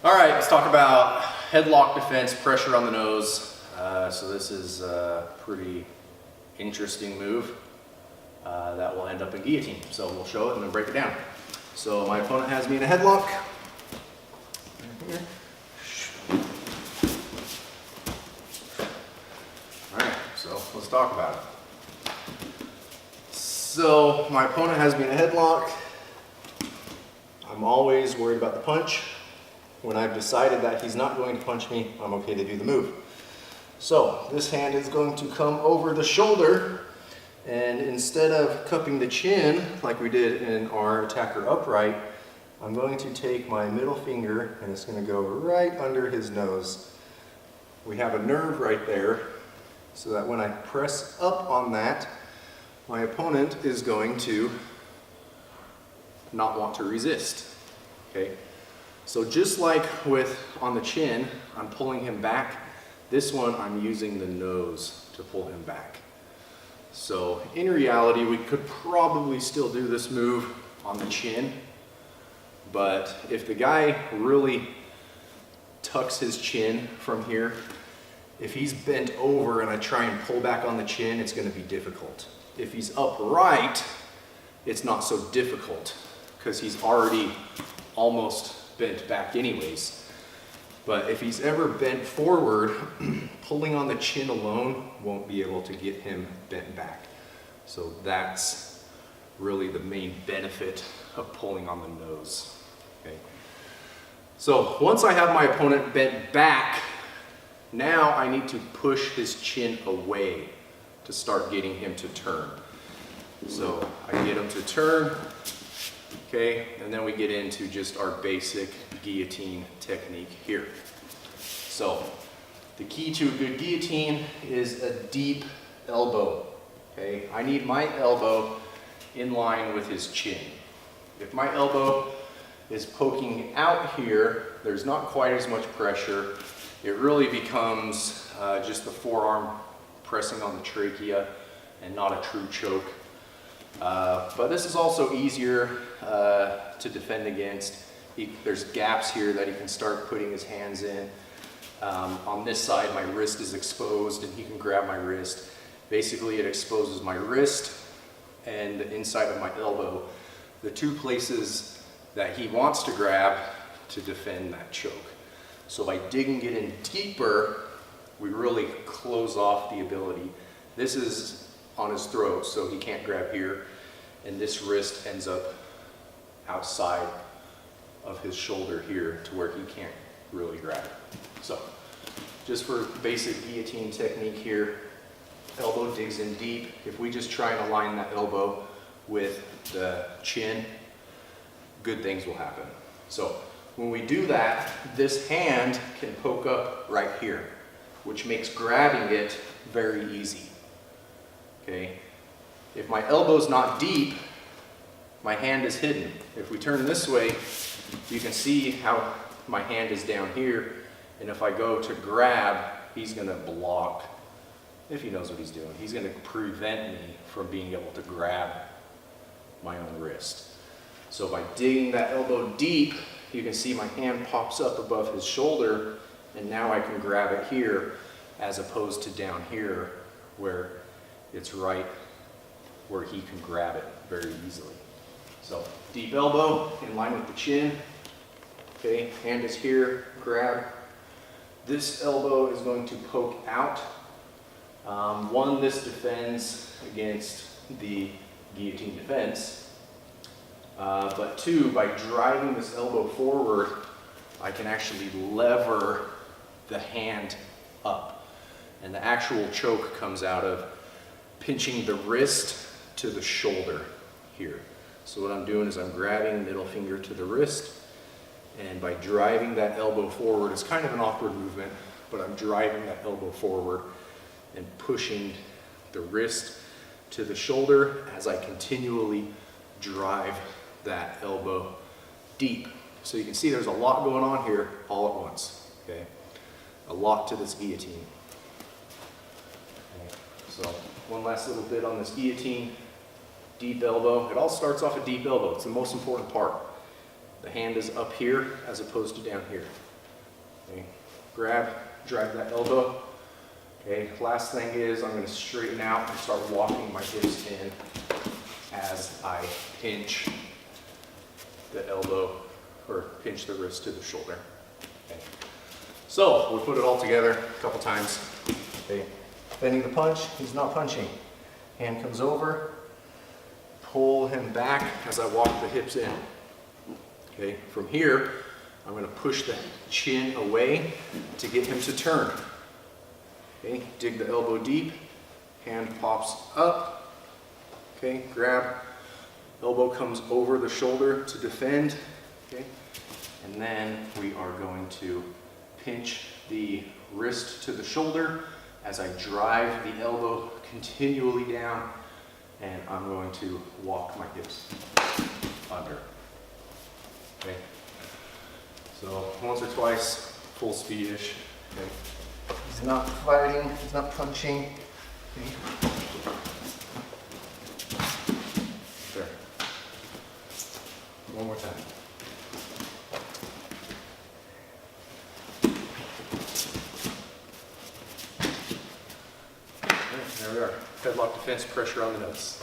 All right, let's talk about headlock defense, pressure on the nose. So this is a pretty interesting move that will end up in guillotine. So we'll show it and then break it down. So my opponent has me in a headlock. All right, so let's talk about it. So my opponent has me in a headlock. I'm always worried about the punch. When I've decided that he's not going to punch me, I'm okay to do the move. So this hand is going to come over the shoulder, and instead of cupping the chin like we did in our attacker upright, I'm going to take my middle finger and it's going to go right under his nose. We have a nerve right there, so that when I press up on that, my opponent is going to not want to resist. Okay? So just like with on the chin, I'm pulling him back. This one, I'm using the nose to pull him back. So in reality, we could probably still do this move on the chin, but if the guy really tucks his chin from here, if he's bent over and I try and pull back on the chin, it's going to be difficult. If he's upright, it's not so difficult because he's already almost bent back anyways. But if he's ever bent forward, pulling on the chin alone won't be able to get him bent back. So that's really the main benefit of pulling on the nose. Okay. So once I have my opponent bent back, now I need to push his chin away to start getting him to turn. So I get him to turn. Okay, and then we get into just our basic guillotine technique here. So the key to a good guillotine is a deep elbow. Okay, I need my elbow in line with his chin. If my elbow is poking out here, there's not quite as much pressure. It really becomes just the forearm pressing on the trachea and not a true choke. But this is also easier to defend against. There's gaps here that he can start putting his hands in. On this side, my wrist is exposed and he can grab my wrist. Basically, it exposes my wrist and the inside of my elbow, the two places that he wants to grab to defend that choke. So by digging it in deeper, we really close off the ability. This is on his throat, so he can't grab here, and this wrist ends up outside of his shoulder here to where he can't really grab it. So just for basic guillotine technique here, elbow digs in deep. If we just try and align that elbow with the chin, good things will happen. So when we do that, this hand can poke up right here, which makes grabbing it very easy. Okay, if my elbow's not deep, my hand is hidden. If we turn this way, you can see how my hand is down here, and if I go to grab, he's going to block. If he knows what he's doing, he's going to prevent me from being able to grab my own wrist. So by digging that elbow deep, you can see my hand pops up above his shoulder, and now I can grab it here as opposed to down here where it's right where he can grab it very easily. So deep elbow in line with the chin. Okay, hand is here, grab. This elbow is going to poke out. One, this defends against the guillotine defense. But two, by driving this elbow forward, I can actually lever the hand up. And the actual choke comes out of pinching the wrist to the shoulder here. So what I'm doing is I'm grabbing middle finger to the wrist, and by driving that elbow forward, it's kind of an awkward movement, but I'm driving that elbow forward and pushing the wrist to the shoulder as I continually drive that elbow deep. So you can see there's a lot going on here all at once. Okay, a lot to this guillotine. Okay. So one last little bit on this guillotine. Deep elbow. It all starts off a deep elbow. It's the most important part. The hand is up here as opposed to down here. Okay. Grab, drive that elbow. Okay, last thing is I'm going to straighten out and start walking my hips in as I pinch the elbow or pinch the wrist to the shoulder. Okay. So we'll put it all together a couple times. Okay. Bending the punch, he's not punching. Hand comes over, pull him back as I walk the hips in. Okay, from here, I'm going to push the chin away to get him to turn. Okay, dig the elbow deep, hand pops up. Okay, grab, elbow comes over the shoulder to defend. Okay, and then we are going to pinch the wrist to the shoulder as I drive the elbow continually down, and I'm going to walk my hips under. Okay. So once or twice, full speed-ish. Okay. He's not fighting, he's not punching. Okay. There. One more time. There we are. Headlock defense, pressure on the nose.